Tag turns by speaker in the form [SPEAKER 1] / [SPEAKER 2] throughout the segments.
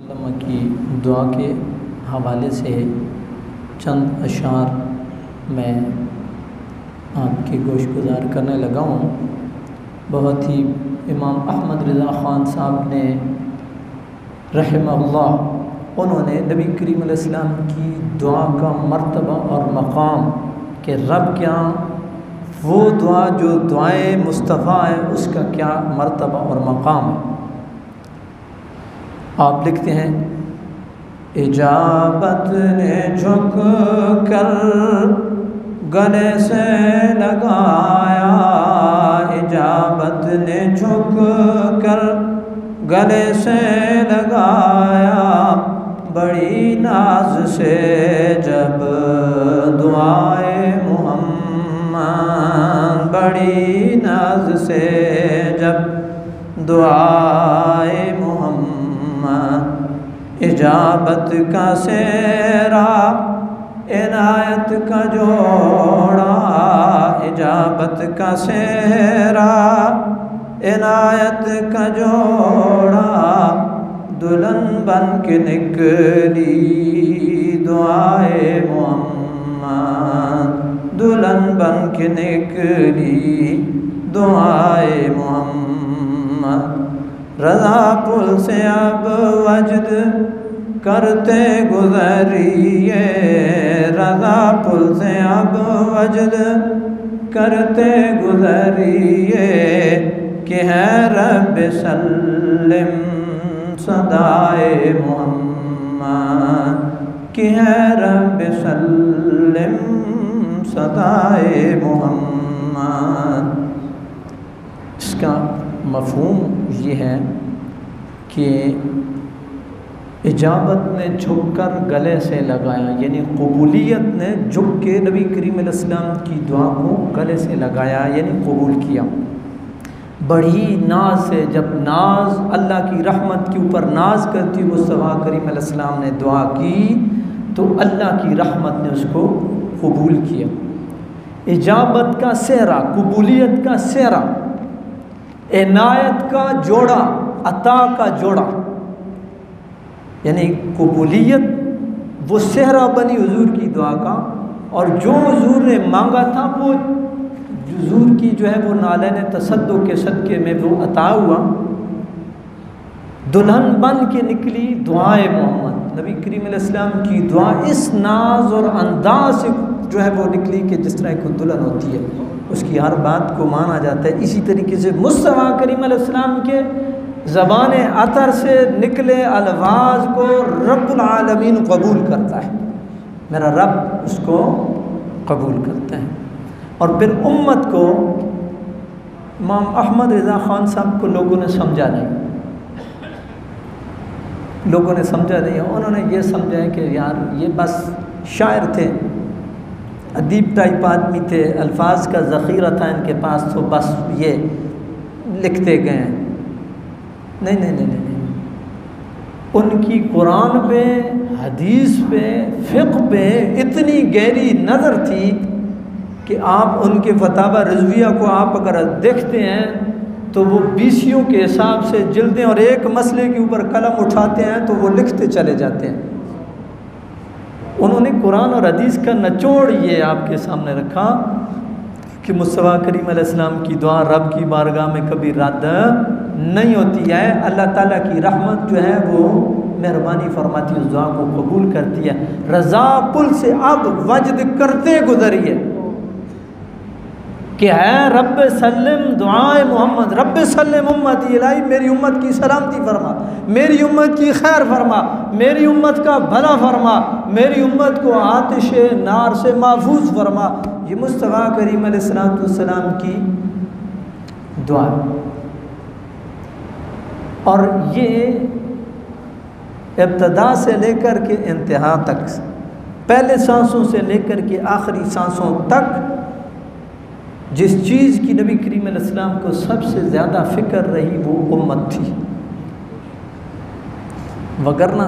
[SPEAKER 1] वसल्लम की दुआ के हवाले से चंद अशार मैं आपकी गोशगुजार करने लगा हूँ। बहुत ही इमाम अहमद रज़ा ख़ान साहब ने रहमहुल्लाह उन्होंने नबी करीम अलैहिस्सलाम की दुआ का मर्तबा और मकाम के रब क्या वो दुआ जो दुआए मुस्तफ़ा है उसका क्या मर्तबा और मकाम है। आप लिखते हैं, इजाबत ने झुक कर गले से लगाया, इजाबत ने झुक कर गले से लगाया, बड़ी नाज से जब दुआए मोहम्मद, बड़ी नाज से जब दुआए मोहम्मद, इजाबत का सेहरा इनायत का जोड़ा, इजाबत का सेहरा इनायत का जोड़ा, दुल्हन बन के निकली दुआए मोहम्मद, दुल्हन बन के निकली दुआए मोहम्मद। रज़ा पुल से अब वजद करते गुज़रिए, रज़ा पुल से अब वजद करते गुज़रिए, कि है रब सल्लिम सदाए मोहम्मद, कि है रब सल्लिम सदाए मोहम्मद। इसका मफ़हूम ये है कि इजाबत ने झुककर गले से लगाया, यानी कबूलियत ने झुक के नबी करीम अलैहिस्सलाम की दुआ को गले से लगाया, यानी कबूल किया। बड़ी नाज से, जब नाज अल्लाह की रहमत के ऊपर नाज करती मुस्तफ़ा करीम अलैहिस्सलाम ने दुआ की तो अल्लाह की रहमत ने उसको कबूल किया। इजाबत का सेहरा, कबूलियत का सेहरा, इनायत का जोड़ा, अता का जोड़ा, यानी कबूलियत वो सेहरा बनी हुजूर की दुआ का, और जो हुजूर ने मांगा था वो हुजूर की जो है वो नाले तसद्दुक़ के सदक़े में वो अता हुआ। दुल्हन बन के निकली दुआए मोहम्मद, नबी करीम अलैहिस्सलाम की दुआ इस नाज और अंदाज से जो है वो निकली कि जिस तरह की दुल्हन होती है उसकी हर बात को माना जाता है। इसी तरीके से मुस्तफ़ा करीम अलैहिस्सलाम के ज़बान अतर से निकले अल्फाज को रब्बुल आलमीन कबूल करता है, मेरा रब उसको कबूल करता है। और फिर उम्मत को इमाम अहमद रज़ा ख़ान साहब को लोगों ने समझा नहीं, लोगों ने समझा नहीं, उन्होंने ये समझा है कि यार ये बस शायर थे, अदीब टाइप आदमी थे, अल्फाज का ज़ख़ीरा था इनके पास, तो बस ये लिखते गए। नहीं नहीं नहीं नहीं, उनकी कुरान पे, हदीस पे, फ़िक़्ह पे इतनी गहरी नज़र थी कि आप उनके फतावा रिज़विया को आप अगर देखते हैं तो वो बीसियों के हिसाब से जिल्दें, और एक मसले के ऊपर कलम उठाते हैं तो वो लिखते चले जाते हैं। उन्होंने कुरान और हदीस का निचोड़ ये आपके सामने रखा कि मुस्तफ़ा करीम अलैहिस्सलाम की दुआ रब की बारगाह में कभी रद्द नहीं होती है। अल्लाह ताला की रहमत जो है वो मेहरबानी फरमाती है, उस दुआ को कबूल करती है। रज़ा पुल से अब वजद करते गुजरिए, कि है रब सल्लिम दुआए मोहम्मद, रब सल्लिम उम्मती, इलाही मेरी उम्मत की सलामती फरमा, मेरी उम्मत की खैर फरमा, मेरी उम्मत का भला फरमा, मेरी उम्मत को आतिश नार से महफूज फरमा। ये मुस्तफ़ा करीम अलैहिस्सलाम की दुआ, और ये इब्तिदा से लेकर के इंतहा तक, पहले सांसों से लेकर के आखिरी सांसों तक जिस चीज़ की नबी करीम अलैहिस्सलाम को सबसे ज़्यादा फ़िक्र रही वो उम्मत थी। वगरना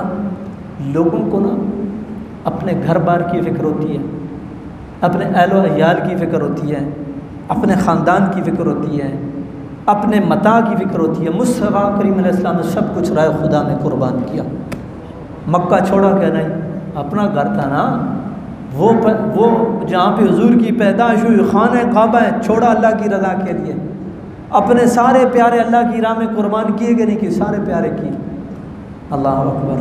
[SPEAKER 1] लोगों को ना अपने घर बार की फ़िक्र होती है, अपने अहलो अयाल की फ़िक्र होती है, अपने ख़ानदान की फ़िक्र होती है, अपने मता की फ़िक्र होती है। मुस्तफ़ा करीम अलैहिस्सलाम ने सब कुछ राय खुदा में कुर्बान किया। मक्का छोड़ा क्या? नहीं, अपना घर था ना वो जहाँ पे हुजूर की पैदाइश हुई, खाने काबा है, छोड़ा अल्लाह की रज़ा के लिए। अपने सारे प्यारे अल्लाह की राह में कुर्बान किए कि नहीं किए? सारे प्यारे किए। अल्लाह अकबर।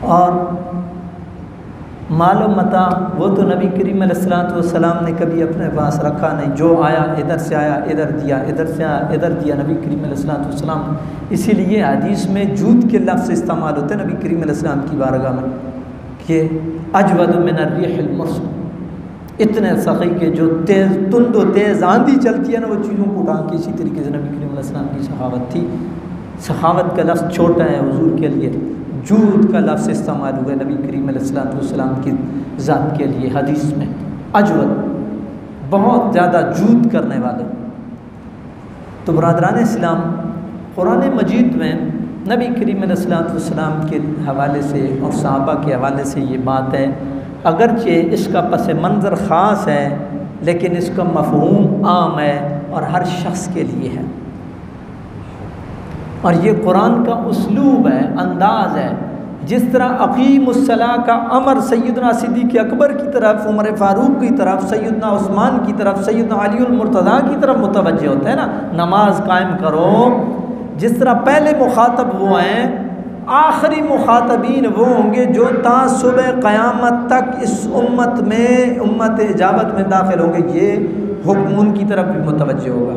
[SPEAKER 1] और मालूम मता वो तो नबी करीम अलैहिस्सलाम ने कभी अपने पास रखा नहीं, जो आया इधर से आया इधर दिया, इधर से आया इधर दिया नबी करीम अलैहिस्सलाम। इसीलिए हदीस में जूद के लफ्ज़ इस्तेमाल होते हैं नबी करीम अलैहिस्सलाम की बारगाह में कि अजवद मिन अर्रिहिल मुर्सल, इतने सखी के जो तेज़ तुंद व तेज़ आंधी चलती है ना, वो चीज़ों को उठा के, इसी तरीके से नबी करीम अलैहिस्सलाम की सखावत थी। सखावत का लफ्ज़ छोटा है हुजूर के लिए, जूद का लफ्ज़ इस्तेमाल हुआ नबी करीम अलैहिस्सलाम की ज़ात के लिए हदीस में। अजवद, बहुत ज़्यादा जूद करने वाले। तो बरादरान इस्लाम, कुरान मजीद में नबी करीम अलैहिस्सलाम के हवाले से और सहाबा के हवाले से ये बात है, अगरचे इसका पस मंज़र ख़ास है लेकिन इसका मफ़हूम आम है और हर शख्स के लिए है। और ये कुरान का उसलूब है, अंदाज़ है। जिस तरह अक़ीमुस्सलाह का अमर सैयदना सिद्दीक़ अकबर की तरफ, उमर फ़ारूक की तरफ, सैयदना उस्मान की तरफ, सैयदना अलीउल मुर्तज़ा की तरफ मुतवज्जे होता है ना, नमाज कायम करो। जिस तरह पहले मुखातब वो हैं, आखिरी मुखातबीन वो होंगे जो ता सुबह क़यामत तक इस उम्मत में, उम्मत इजाबत में दाखिल होंगे, ये हुक्म उनकी तरफ भी मुतवज्जे होगा।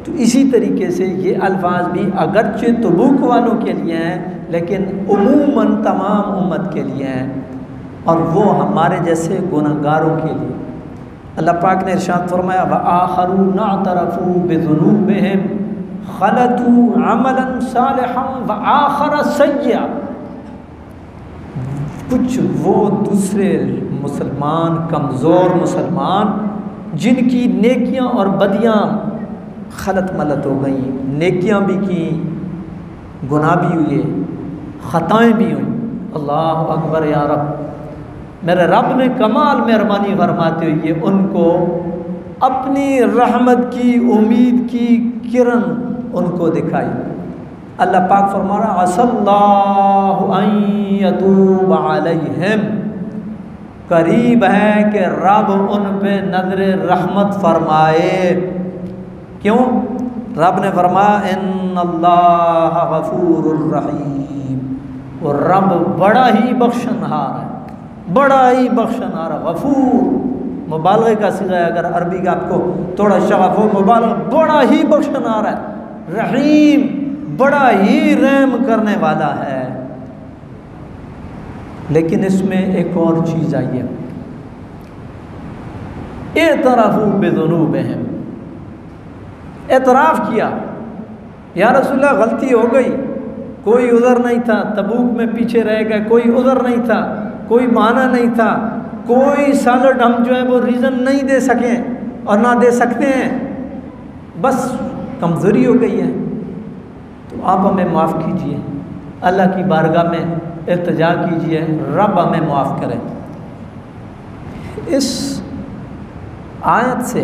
[SPEAKER 1] तो इसी तरीके से ये अल्फाज भी अगरचे तबूक वालों के लिए हैं लेकिन उमूमन तमाम उम्मत के लिए हैं, और वो हमारे जैसे गुनहगारों के लिए। अल्लाह पाक ने इरशाद फरमाया, व आखरून अतरफू बिज़ुनूबिहिम खलतू अमलन सालिहन व आखर सय्या। कुछ वो दूसरे मुसलमान, कमज़ोर मुसलमान, जिनकी नेकियां और बदियां खलत मलत हो गई, नेकियां भी की, गुनाह भी हुए, ख़ताएँ भी हुई। अल्लाह अकबर या रब, मेरे रब ने कमाल मेहरबानी फरमाते हुए उनको अपनी रहमत की उम्मीद की किरण उनको दिखाई। अल्लाह पाक फरमा रहा, असल्लाहु अन यतूब अलैहिम, करीब है कि रब उन पे नज़र रहमत फरमाए। क्यों? रब ने फरमाया, इन्नल्लाह गफूरुर रहीम, और रब बड़ा ही बख्शनहार है, बड़ा ही बख्शनहार है। गफूर मुबालगे का सीगा है, अगर अरबी का आपको थोड़ा शगफ हो, मुबालगा, बड़ा ही बख्शनहार है। रहीम, बड़ा ही रहम करने वाला है। लेकिन इसमें एक और चीज़ आई है, एतराफू बिज़ुनूबिहिम, एतराफ़ किया, या रसूलल्लाह गलती हो गई, कोई उज़र नहीं था, तबूक में पीछे रह गए, कोई उज़र नहीं था, कोई बहाना नहीं था, कोई सॉलिड हम जो है वो रीज़न नहीं दे सकें और ना दे सकते हैं, बस कमज़ोरी हो गई है, तो आप हमें माफ़ कीजिए, अल्लाह की बारगाह में इल्तिजा कीजिए, रब हमें माफ़ करें। इस आयत से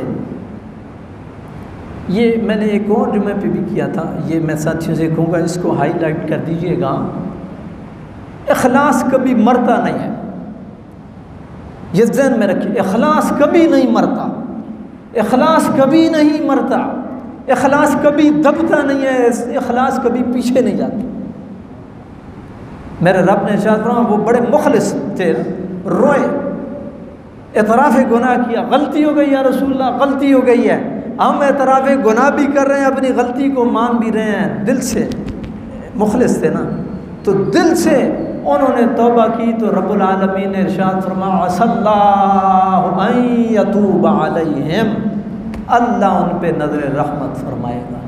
[SPEAKER 1] ये मैंने एक और जुमे पे भी किया था, ये मैं साथियों से कहूँगा, इसको हाईलाइट कर दीजिएगा। इखलास कभी मरता नहीं है, ये ज़हन में रखिए। इखलास कभी नहीं मरता, इखलास कभी नहीं मरता, इखलास कभी दबता नहीं है, इखलास कभी पीछे नहीं जाता। मेरे रब ने इरशाद फरमाया, वो बड़े मुखलिस थे, रोए, एतराफ़ गुनाह किया, गलती हो गई या रसूलल्लाह, गलती हो गई है। हम एतराफ़ गुनाह भी कर रहे हैं, अपनी गलती को मान भी रहे हैं, दिल से मुखलिस थे ना, तो दिल से उन्होंने तौबा की, तो रब्बुल आलमीन ने इरशाद फरमाया, असल्लाहु अन यतूब अलैहिम, अल्लाह उन पे नज़र रहमत फरमाएगा।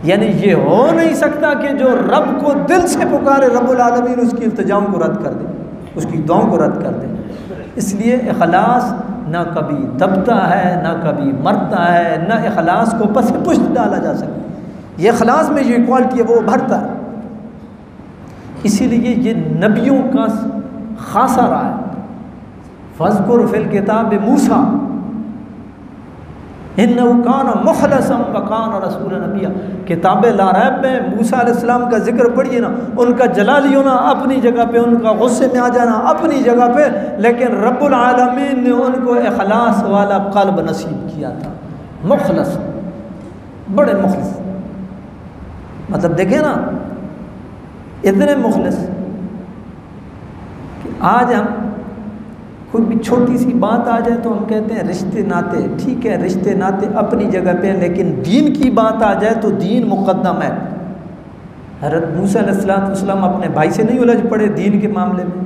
[SPEAKER 1] यानी ये हो नहीं सकता कि जो रब को दिल से पुकारे, रब्बुल आलमीन उसकी इल्तिजाओं को रद्द कर दे, उसकी दुआओं को रद्द कर दे। इसलिए इखलास ना कभी दबता है, ना कभी मरता है, ना इखलास को पस पुष्ट डाला जा सकता। ये इखलास में जो क्वालिटी है वो भरता है। इसीलिए ये नबियों का खासा रहा है। फ़ज़्कुर फ़िल किताब मूसा, इन्नहु काना मुखलसन व काना रसूलन नबिय्या। किताब लारैब में मूसा अलैहिस्सलाम का जिक्र पढ़िए ना, उनका जलाली होना अपनी जगह पे, उनका गुस्से में आ जाना अपनी जगह पे, लेकिन रब्बुल आलमीन ने उनको इखलास वाला क़ल्ब नसीब किया था। मुखलस, बड़े मुखलिस, मतलब देखें ना इतने मुखलिस कि आज हम कोई भी छोटी सी बात आ जाए तो हम कहते हैं रिश्ते नाते, ठीक है रिश्ते नाते अपनी जगह पे, लेकिन दीन की बात आ जाए तो दीन मुक़द्दम है। हज़रत मूसा अलैहिस्सलाम अपने भाई से नहीं उलझ पड़े दीन के मामले में।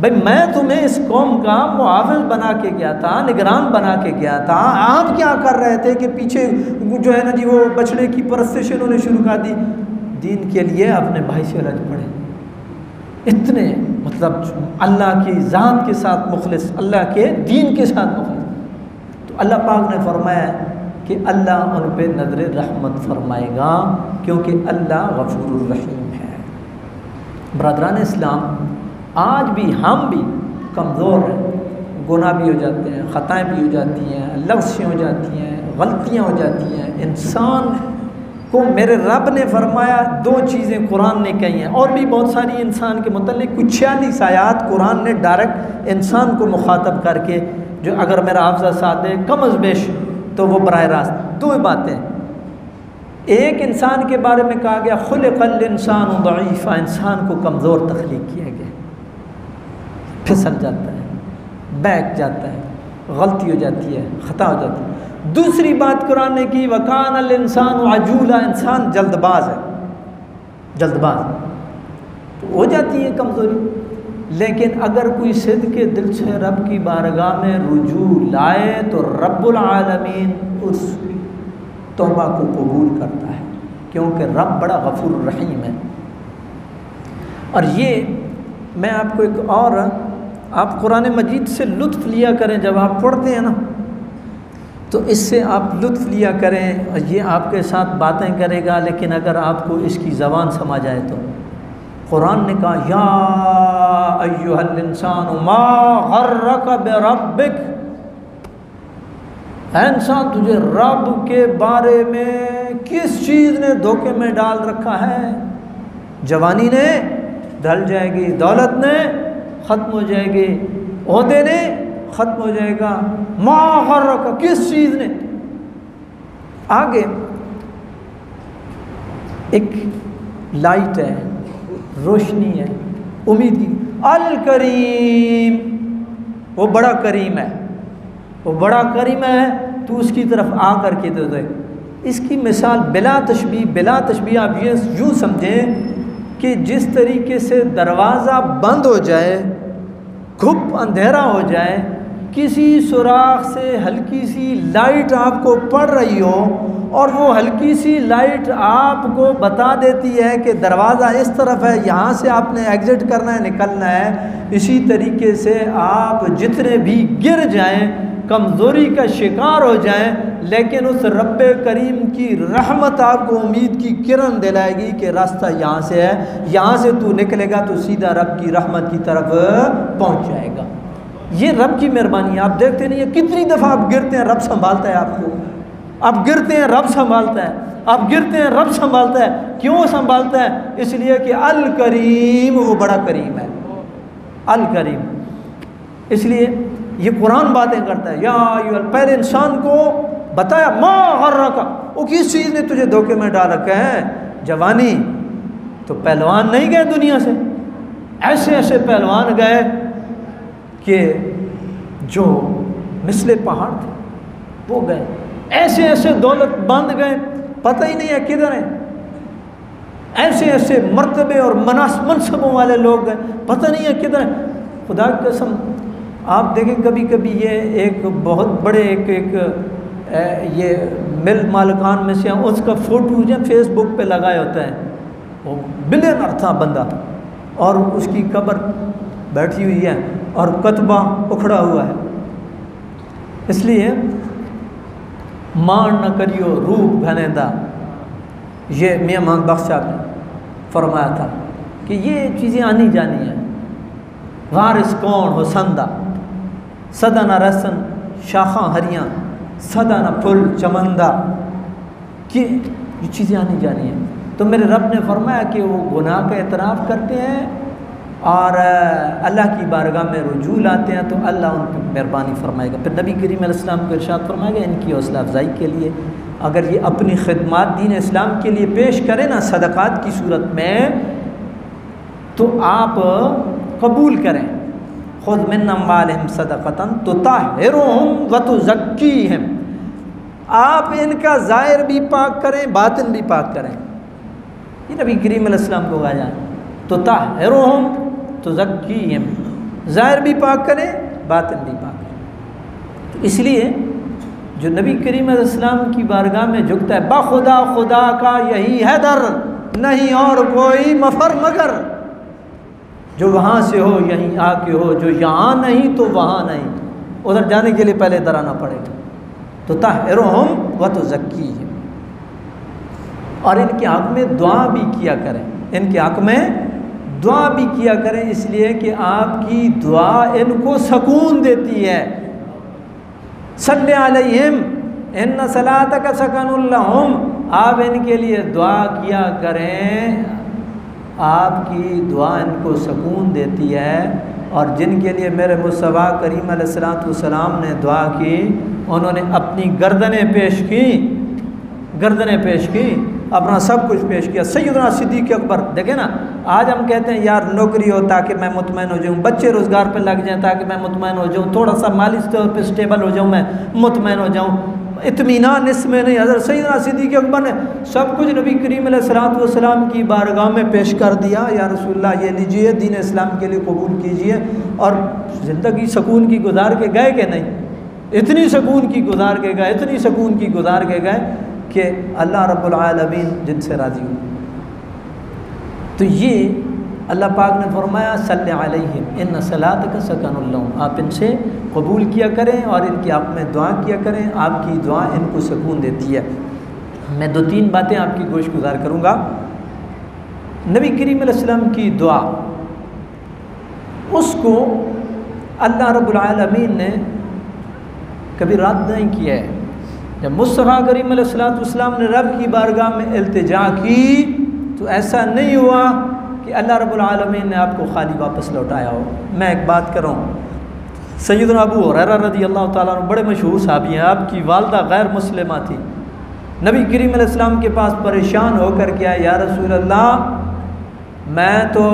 [SPEAKER 1] भाई मैं तुम्हें इस कौम का मुआविज़ बना के गया था, निगरान बना के गया था, आप क्या कर रहे थे कि पीछे जो है ना जी वो बछड़े की परस्तिश इन्होंने शुरू कर दी। दीन के लिए अपने भाई से उलझ पड़े। इतने मतलब अल्लाह की ज़ात के साथ मुखलिस, अल्लाह के दीन के साथ मुखलिस। तो अल्लाह पाक ने फरमाया कि अल्लाह उन पर नज़र रहमत फरमाएगा, क्योंकि अल्लाह गफूरुर रहीम है। बरदरान इस्लाम, आज भी हम भी कमज़ोर हैं, गुनाह भी हो जाते हैं, ख़ताएँ भी हो जाती हैं, लफ्ज़ें हो जाती हैं, गलतियाँ हो जाती हैं। इंसान को मेरे रब ने फरमाया दो चीज़ें कुरान ने कही हैं, और भी बहुत सारी इंसान के मुतल्लिक़ कुछ 46 आयात कुरान ने डायरेक्ट इंसान को मुखातब करके, जो अगर मेरा हाफ़ज़ा साथ दे कम अज़ बेश तो वो बराह रास्त दो बातें। एक इंसान के बारे में कहा गया खुलिक़ल इंसान दईफ़ा, इंसान को कमज़ोर तख्लीक़ किया गया, फिसल जाता है, बैठ जाता है, गलती हो जाती है, ख़ता हो जाती है। दूसरी बात कुरान ने की वकानल इंसान अजूला, इंसान जल्दबाज है, जल्दबाज तो हो जाती है कमज़ोरी। लेकिन अगर कोई सिद्ध के दिल से रब की बारगाह में रुजू लाए तो रब्बुल आलमीन उस तौबा को कबूल करता है, क्योंकि रब बड़ा गफूर रहीम है। और ये मैं आपको एक और, आप कुरान मजीद से लुत्फ़ लिया करें जब आप पढ़ते हैं ना, तो इससे आप लुत्फ़ लिया करें, और ये आपके साथ बातें करेगा। लेकिन अगर आपको इसकी ज़बान समझ आए तो कुरान ने कहा या अय्युहल इंसान मा गर्रक बिरब्बिक, इंसान तुझे रब के बारे में किस चीज़ ने धोखे में डाल रखा है। जवानी ने ढल जाएगी, दौलत ने ख़त्म हो जाएगी, ओहदे ने ख़त्म हो जाएगा, मा गर्रक किस चीज़ ने। आगे एक लाइट है, रोशनी है, उम्मीद की। अल करीम, वो बड़ा करीम है, वो बड़ा करीम है, तू उसकी तरफ आ करके तो देख। इसकी मिसाल बिला तशबीह आप ये यूँ समझें कि जिस तरीके से दरवाज़ा बंद हो जाए, घुप अंधेरा हो जाए, किसी सुराख से हल्की सी लाइट आपको पड़ रही हो और वो हल्की सी लाइट आपको बता देती है कि दरवाज़ा इस तरफ है, यहाँ से आपने एग्ज़िट करना है, निकलना है। इसी तरीके से आप जितने भी गिर जाएं, कमज़ोरी का शिकार हो जाएं, लेकिन उस रब्बे करीम की रहमत आपको उम्मीद की किरण दिलाएगी कि रास्ता यहाँ से है, यहाँ से तू निकलेगा तो सीधा रब की रहमत की तरफ पहुँच जाएगा। ये रब की मेहरबानी है। आप देखते नहीं है कितनी दफ़ा आप गिरते हैं, रब संभालता है आपको। आप गिरते हैं, रब संभालता है, आप गिरते हैं, रब संभालता है। क्यों संभालता है? इसलिए कि अल करीम, वो बड़ा करीम है, अल करीम। इसलिए ये कुरान बातें करता है। या पहले इंसान को बताया मा गर्रका, वो किस चीज़ ने तुझे धोखे में डाल रखा है। जवानी तो पहलवान नहीं गए दुनिया से, ऐसे ऐसे पहलवान गए कि जो मिसले पहाड़ थे वो गए, ऐसे ऐसे दौलत बंद गए, पता ही नहीं है किधर है। ऐसे ऐसे मर्तबे और मनसबों वाले लोग गए, पता नहीं है किधर है। खुदा की कसम आप देखें कभी कभी ये एक बहुत बड़े एक ये मिल मालिकान में से उसका फ़ोटो जो फेसबुक पे लगाया होता है, वो बिलियनर था बंदा और उसकी कब्र बैठी हुई है और कतबा उखड़ा हुआ है। इसलिए मान न करियो रूप घनेदा, ये मियां मोहम्मद बख्श साहब ने फरमाया था कि ये चीज़ें आनी जानी हैं। वारिस कौन हो संदा, सदा न रसन शाखा हरियाँ, सदाना फुल चमंदा कि ये चीज़ें आनी जानी हैं। तो मेरे रब ने फरमाया कि वो गुनाह का एतराफ़ करते हैं और अल्लाह की बारगाह में रुजू लाते हैं तो अल्लाह उन पर मेहरबानी फरमाएगा। फिर नबी करीम अलैहिस्सलाम को इरशाद फरमाएगा इनकी हौसला अफजाई के लिए अगर ये अपनी खिदमत दीन इस्लाम के लिए पेश करें ना सदक़ात की सूरत में तो आप कबूल करें। खुद मिन अम्वालिहिम सदक़तन तुताहिरुहुम व तुज़क्कीहिम, आप इनका ज़ाहिर भी पाक करें बातिन भी पाक करें। ये नबी करीम अलैहिस्सलाम को कहा जाए तुताहिरुहुम तुज़क्कीहिम, ज़ाहिर भी पाक करें बातिन भी पाक करें। तो इसलिए जो नबी करीम अलैहिस्सलाम की बारगाह में झुकता है बाखुदा खुदा का यही है दर, नहीं और कोई मफर मगर। जो वहाँ से हो यहीं आके हो, जो यहाँ नहीं तो वहाँ नहीं, उधर जाने के लिए पहले इधर आना पड़ेगा। तो ताहिरुहुम व तुज़क्कीहिम, और इनके हक़ में दुआ भी किया करें, इनके हक़ में दुआ भी किया करें इसलिए कि आपकी दुआ इनको सकून देती है। सल्ले अलैहिम इन्ना सलातक सकनुल लहुम, आप इनके लिए दुआ किया करें, आपकी दुआ इनको सकून देती है। और जिनके लिए मेरे मुस्तफ़ा करीम अलैहिस्सलाम ने दुआ की उन्होंने अपनी गर्दनें पेश की, गर्दनें पेश की, अपना सब कुछ पेश किया। सैयदना सिद्दीक़ अकबर देखें ना, आज हम कहते हैं यार नौकरी हो ताकि मैं मुतमैन हो जाऊँ, बच्चे रोज़गार पे लग जाएं ताकि मैं मुतमैन हो जाऊँ, थोड़ा सा माली तौर पे स्टेबल हो जाऊँ मैं मुतमैन हो जाऊँ, इत्मीनान इसमें नहीं। हज़रत सैयदना सिद्दीक़ अकबर ने सब कुछ नबी करीम अलैहिस्सलाम की बारगाह में पेश कर दिया। या रसूलल्लाह ये लीजिए दीन इस्लाम के लिए कबूल कीजिए, और ज़िंदगी सकून की गुजार के गए कि नहीं, इतनी सकून की गुजार के गए, इतनी सकून की गुजार के गए कि अल्लाह रब्बुल आलमीन जिनसे राज़ी हो। तो ये अल्लाह पाक ने फरमाया सल्ले अलैहिम इन्ना सलातक सकनुल लहुम, आप इनसे कबूल किया करें और इनके हक़ में दुआ किया करें, आपकी दुआ इनको सुकून देती है। मैं दो तीन बातें आपकी गोश गुजार करूँगा। नबी करीम अलैहिस्सलाम की दुआ उसको अल्लाह रब्बुल आलमीन ने कभी रद्द नहीं किया है। जब मुस्तफ़ा करीम अलैहिस्सलाम ने रब की बारगाह में इल्तिजा की तो ऐसा नहीं हुआ कि अल्लाह रब्बुल आलमीन ने आपको खाली वापस लौटाया हो। मैं एक बात कर रहा हूँ, सैयदना अबू हुरैरा रज़ी अल्लाह ताला अन्हु बड़े मशहूर सहाबी हैं, आपकी वालदा गैर मुस्लिमा थी, नबी करीम अलैहिस्सलाम के पास परेशान होकर के आए, या रसूल अल्लाह मैं तो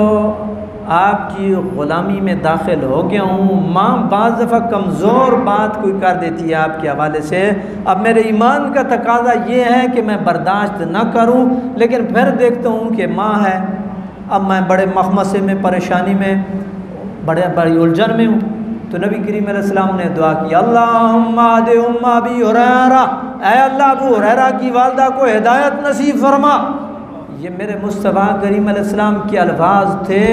[SPEAKER 1] आपकी ग़ुलामी में दाखिल हो गया हूँ, माँ बाज़ दफ़ा कमज़ोर बात कोई कर देती है आपके हवाले से, अब मेरे ईमान का तकाज़ा ये है कि मैं बर्दाश्त न करूँ, लेकिन फिर देखता हूँ कि माँ है, अब मैं बड़े मखमसे में परेशानी में बड़ी उलझन में हूँ। तो नबी करीम अलैहिस्सलाम ने दुआ की, अल्लाहुम्मा दे उम्मा अबी हुरैरा, ऐ अल्लाह अबू हुरैरा की वालदा को हिदायत नसीब फरमा। ये मेरे मुस्तफ़ा करीम अलैहिस्सलाम के अल्फाज थे।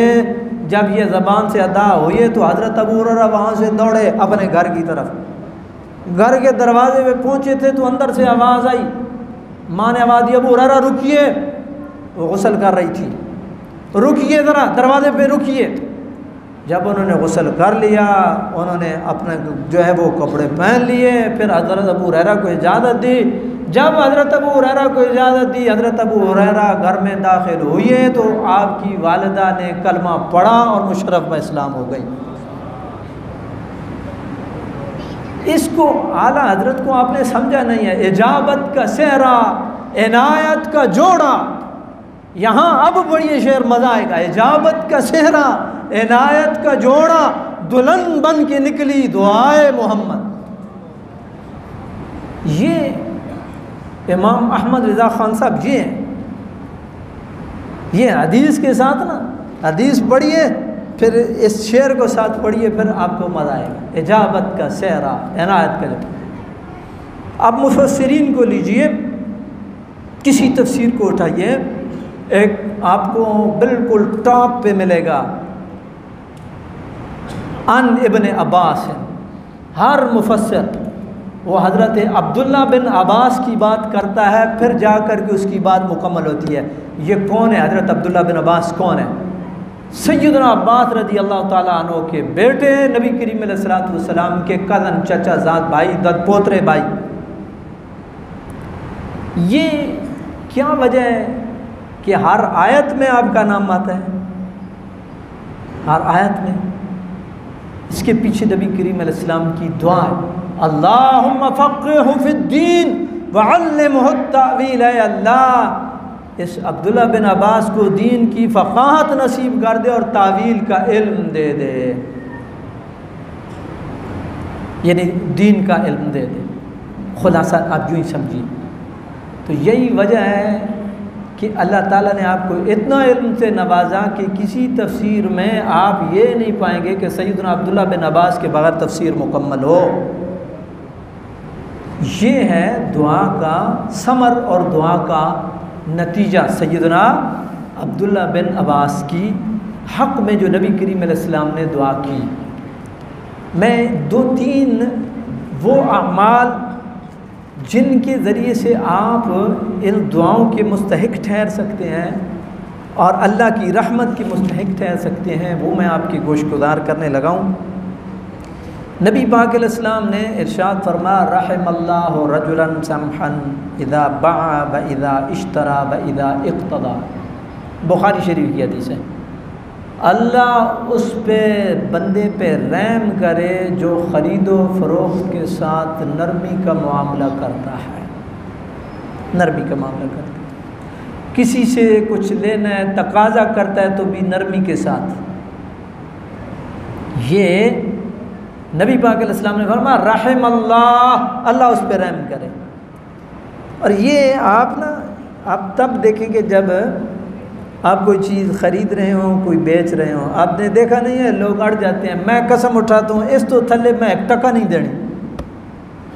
[SPEAKER 1] जब ये ज़बान से अदा हुए तो हज़रत अबू हुरैरा वहाँ से दौड़े अपने घर की तरफ। घर के दरवाजे पे पहुँचे थे तो अंदर से आवाज़ आई, माँ ने आवाज़ दी, अबू हुरैरा रुकिए, वो गुस्ल कर रही थी, रुकिए ज़रा, दरवाजे पे रुकिए। जब उन्होंने गुस्ल कर लिया, उन्होंने अपने जो है वो कपड़े पहन लिए, फिर हज़रत अबू हुरैरा को इजाज़त दी। जब हज़रत अबू हुरैरा को इजाज़त दी, हज़रत अबू हुरैरा घर में दाखिल हुए तो आपकी वालिदा ने कलमा पढ़ा और मुशर्रफ ब इस्लाम हो गई। इसको आला हज़रत को आपने समझा नहीं है। इजाबत का सेहरा, इनायत का जोड़ा, यहाँ अब बढ़िए शेर मज़ा आएगा। इजाबत का सेहरा, इनायत का जोड़ा, दुल्हन बन के निकली दुआए मोहम्मद। ये इमाम अहमद रिज़ा खान साहब ये हैं। ये हदीस के साथ ना, हदीस पढ़िए फिर इस शेर को साथ पढ़िए, फिर आपको मज़ा आएगा। इजाबत का सेहरा, इनायत का जोड़ा। अब मुफस्सिरीन को लीजिए, किसी तफसीर को उठाइए, एक आपको बिल्कुल टॉप पे मिलेगा, अन इब्न अब्बास है। हर मुफस्सिर वो हज़रत अब्दुल्ला बिन अब्बास की बात करता है, फिर जा कर के उसकी बात मुकम्मल होती है। ये कौन है? हज़रत अब्दुल्ला बिन अब्बास कौन है? सैयदना अब्बास रज़ी अल्लाह ताला अन्हु के बेटे, नबी करीम अलैहिस्सलाम के कज़न, चचा ज़ात भाई, दद पोतरे भाई। ये क्या वजह है कि हर आयत में आपका नाम आता है, हर आयत में? इसके पीछे नबी करीम अलैहिस्सलाम की दुआ है, अल्लाहुम्मा फ़क़्हिहु फ़िद्दीन वअल्लिमहु त्तावील। अल्लाह इस अब्दुल्ला बिन अब्बास को दीन की फ़क़ाहत नसीब कर दे और तावील का इल्म दे दे, यानी दीन का इल्म दे दे। खुलासा आप यूँ ही समझिए। तो यही वजह है कि अल्लाह ताला ने आपको इतना इल्म से नवाजा कि किसी तफसीर में आप ये नहीं पाएंगे कि सैयदना अब्दुल्ला बिन अब्बास के बगैर तफसीर मुकम्मल हो। ये है दुआ का समर और दुआ का नतीजा। सैयदना अब्दुल्ला बिन अब्बास की हक़ में जो नबी करीम अलैहिस्सलाम ने दुआ की, मैं 2-3 वो अमाल जिनके ज़रिए से आप इन दुआओं के मुस्तहिक ठहर सकते हैं और अल्लाह की रहमत के मुस्तहिक ठहर सकते हैं, वो मैं आपकी गोशगुजार करने लगा हूँ। नबी पाक अलैहिस्सलाम ने इरशाद फरमाया, रहमल्लाहु रजुलन समहन इज़ा बआ व इज़ा इश्तरा व इज़ा इक़्तदा। बुखारी शरीफ की हदीस है। अल्लाह उस पे बंदे पे रहम करे जो ख़रीदो फ़रोख्त के साथ नरमी का मामला करता है, नरमी का मामला करता है। किसी से कुछ लेना है, तकाज़ा करता है तो भी नरमी के साथ। ये नबी पाक अलैहिस्सलाम ने फरमाया, रहमल्लाह, अल्लाह उस पे रहम करे। और ये आप तब देखेंगे जब आप कोई चीज़ ख़रीद रहे हो, कोई बेच रहे हो। आपने देखा नहीं है, लोग अड़ जाते हैं, मैं कसम उठाता हूँ इस तो थले मैं 1 टका नहीं देनी।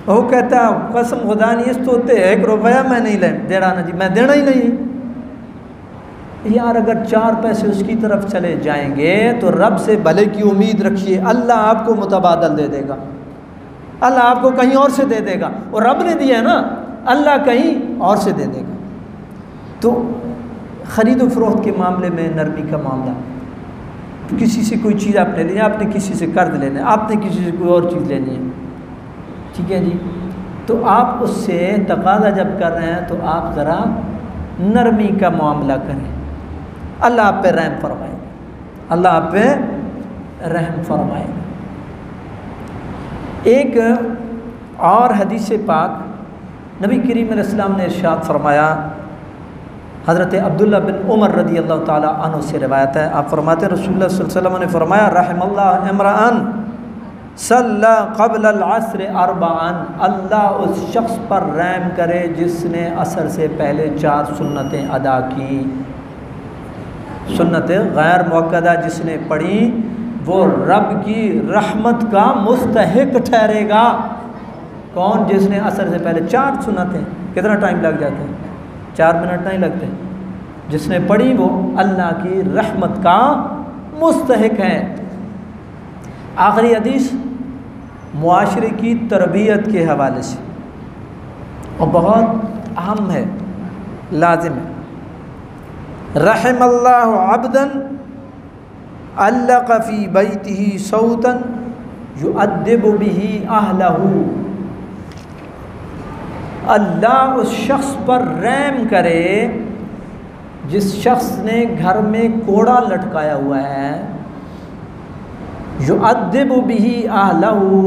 [SPEAKER 1] वो कहता है कसम खुदा नहीं, इस तो 1 रुपया मैं नहीं देना ना जी, मैं देना ही नहीं। यार अगर 4 पैसे उसकी तरफ चले जाएंगे तो रब से भले की उम्मीद रखिए, अल्लाह आपको मुतबादल दे देगा, अल्लाह आपको कहीं और से दे देगा। और रब ने दिया है ना, अल्लाह कहीं और से दे देगा। तो ख़रीदो फ़रोख्त के मामले में नरमी का मामला, तो किसी से कोई चीज़ आपने लेनी है, आपने किसी से कर्ज लेना है, आपने किसी से कोई और चीज़ लेनी है, ठीक है जी। तो आप उससे तकाज़ा जब कर रहे हैं तो आप ज़रा नरमी का मामला करें, अल्लाह आप पे रहम फरमाएगा, अल्लाह आप पे रहम फरमाएगा। एक और हदीस पाक नबी करीम अलैहिस्सलाम ने इरशाद फरमाया, हज़रत अब्दुल्ला बिन उमर रदी अल्लाह ताला अन्हु से रिवायत है, आप फरमाते हैं रसूलुल्लाह सल्लल्लाहु अलैहि वसल्लम ने फरमाया, रहमल्लाह इमरान सल्ला क़ब्ल अल-अस्र अरबाअन। अल्लाह उस शख्स पर रहम करे जिसने असर से पहले 4 सुन्नतें अदा की। सुन्नतें गैर मुअक्कदा जिसने पढ़ी वो रब की रहमत का मुस्तहिक ठहरेगा। कौन? जिसने असर से पहले 4 सुन्नतें। कितना टाइम लग जाता है? 4 मिनट नहीं लगते। जिसने पढ़ी वो अल्लाह की रहमत का मुस्तहिक है। आखिरी हदीस मुआशरे की तरबियत के हवाले से और बहुत अहम है, लाजिम है। रहमल्लाहु अब्दन अल्लक़ फ़ी बैतिही सौतन युअद्दिबु बिही अहलहू। अल्लाह उस शख्स पर रहम करे जिस शख्स ने घर में कोड़ा लटकाया हुआ है। युअद्दिबु बिही अहलहू,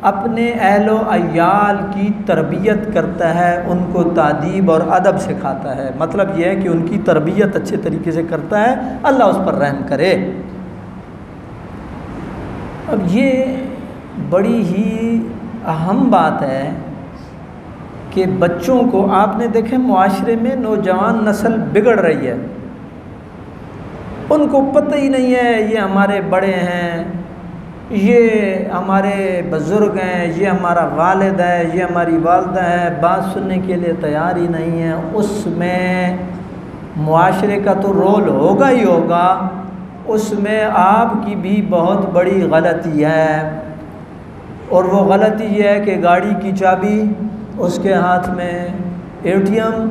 [SPEAKER 1] अपने अहलो अयाल की तरबियत करता है, उनको तादीब और अदब सिखाता है। मतलब यह है कि उनकी तरबियत अच्छे तरीके से करता है, अल्लाह उस पर रहम करे। अब ये बड़ी ही अहम बात है कि बच्चों को, आपने देखे मुआशरे में नौजवान नस्ल बिगड़ रही है, उनको पता ही नहीं है ये हमारे बड़े हैं, ये हमारे बुज़ुर्ग हैं, ये हमारा वालिद है, ये हमारी वालदा है, बात सुनने के लिए तैयार ही नहीं है। उसमें मुआशरे का तो रोल होगा ही होगा, उसमें आपकी भी बहुत बड़ी गलती है। और वो गलती ये है कि गाड़ी की चाबी उसके हाथ में, एटीएम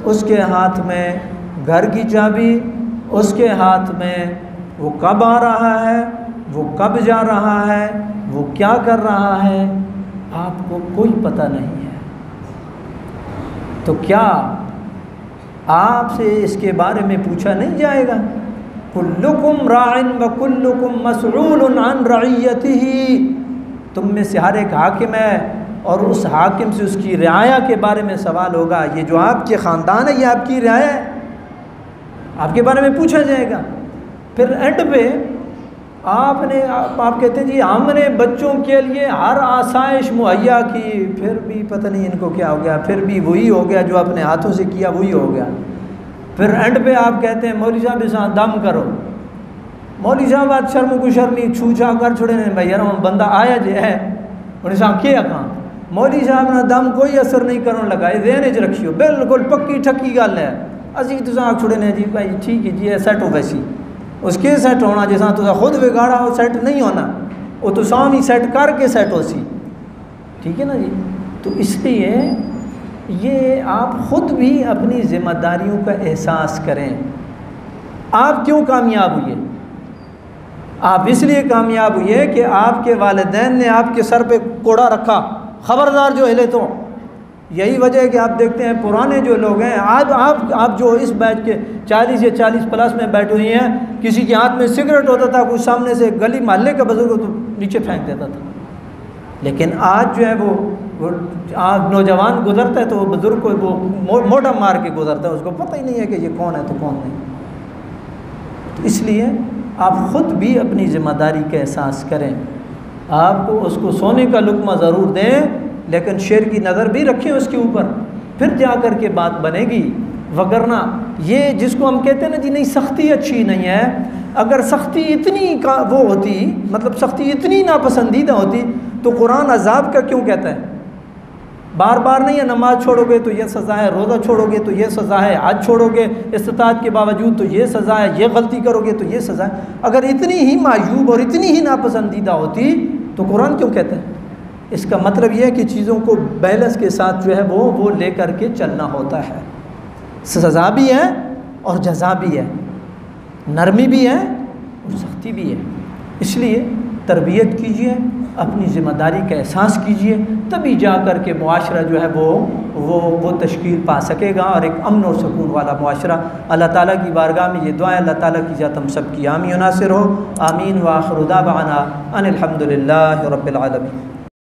[SPEAKER 1] उसके हाथ में, घर की चाबी उसके हाथ में, वो कब आ रहा है, वो कब जा रहा है, वो क्या कर रहा है, आपको कोई पता नहीं है। तो क्या आपसे इसके बारे में पूछा नहीं जाएगा? कुल्लुकुम राइन व कुल्लुकुम मसऊलुन अन रइयतिही, तुम में से हर एक हाकिम है और उस हाकिम से उसकी रियाया के बारे में सवाल होगा। ये जो आपके ख़ानदान है ये आपकी रियाया है, आपके बारे में पूछा जाएगा। फिर एंड पे आप कहते हैं जी हमने बच्चों के लिए हर आसाइश मुहैया की, फिर भी पता नहीं इनको क्या हो गया, फिर भी वही हो गया जो अपने हाथों से किया वही हो गया। फिर एंड पे आप कहते हैं मौलवी साहब इस दम करो, मौलवी साहब आज शर्म को शर्मी छू छा कर छोड़े नहीं भाई यार बंदा आया जो है उन्हें साहब क्या कहाँ मौलवी साहब ना दम कोई असर नहीं करने लगा, ये देने च रखियो बिल्कुल पक्की ठक्की गल है। असी तो आख छोड़े ने जी भाई ठीक है जी सेट हो वैसी उसके सेट होना जैसा तो खुद बिगाड़ा वो सेट नहीं होना, वो तो साम ही सेट करके सेट हो सी, ठीक है ना जी। तो इसलिए ये आप ख़ुद भी अपनी ज़िम्मेदारियों का एहसास करें। आप क्यों कामयाब हुए? आप इसलिए कामयाब हुए कि आपके वालिदैन ने आपके सर पे कोड़ा रखा, ख़बरदार जो हिले तो। यही वजह है कि आप देखते हैं पुराने जो लोग हैं आज आप जो इस बैच के 40 या 40 प्लस में बैठे हुए हैं, किसी के हाथ में सिगरेट होता था, कुछ सामने से गली मोहल्ले का बुजुर्ग तो नीचे फेंक देता था। लेकिन आज जो है वो आज नौजवान गुजरता है तो वो बुजुर्ग को वो मोटा मार के गुजरता है, उसको पता ही नहीं है कि ये कौन है तो कौन नहीं। तो इसलिए आप ख़ुद भी अपनी ज़िम्मेदारी का एहसास करें। आपको उसको सोने का लुक़मा ज़रूर दें लेकिन शेर की नज़र भी रखें उसके ऊपर, फिर जा कर के बात बनेगी। वगरना ये जिसको हम कहते हैं ना जी नहीं सख्ती अच्छी नहीं है, अगर सख्ती इतनी का वो होती मतलब सख्ती इतनी नापसंदीदा होती तो कुरान अजाब का क्यों कहता है? बार बार नहीं है नमाज छोड़ोगे तो ये सज़ा है, रोज़ा छोड़ोगे तो ये सज़ा है, हज छोड़ोगे इस्तिताअत के बावजूद तो ये सज़ा है, ये गलती करोगे तो ये सज़ा है। अगर इतनी ही मायूब और इतनी ही नापसंदीदा होती तो कुरान क्यों कहता है? इसका मतलब यह है कि चीज़ों को बैलेंस के साथ जो है वो ले कर के चलना होता है। सज़ा भी है और जज़ा भी है, नरमी भी है और सख्ती भी है। इसलिए तरबियत कीजिए, अपनी ज़िम्मेदारी का एहसास कीजिए, तभी जा कर के मुआशरा जो है वो तश्कील पा सकेगा और एक अमन और सुकून वाला मुआशरा। अल्लाह ताला की बारगाह में ये दुआ है अल्लाह ताला की जात हम सब की आमीन नासिर हो। आमीन व आखिर दावाना अनिल हम्दुलिल्लाहि रब्बिल आलमीन।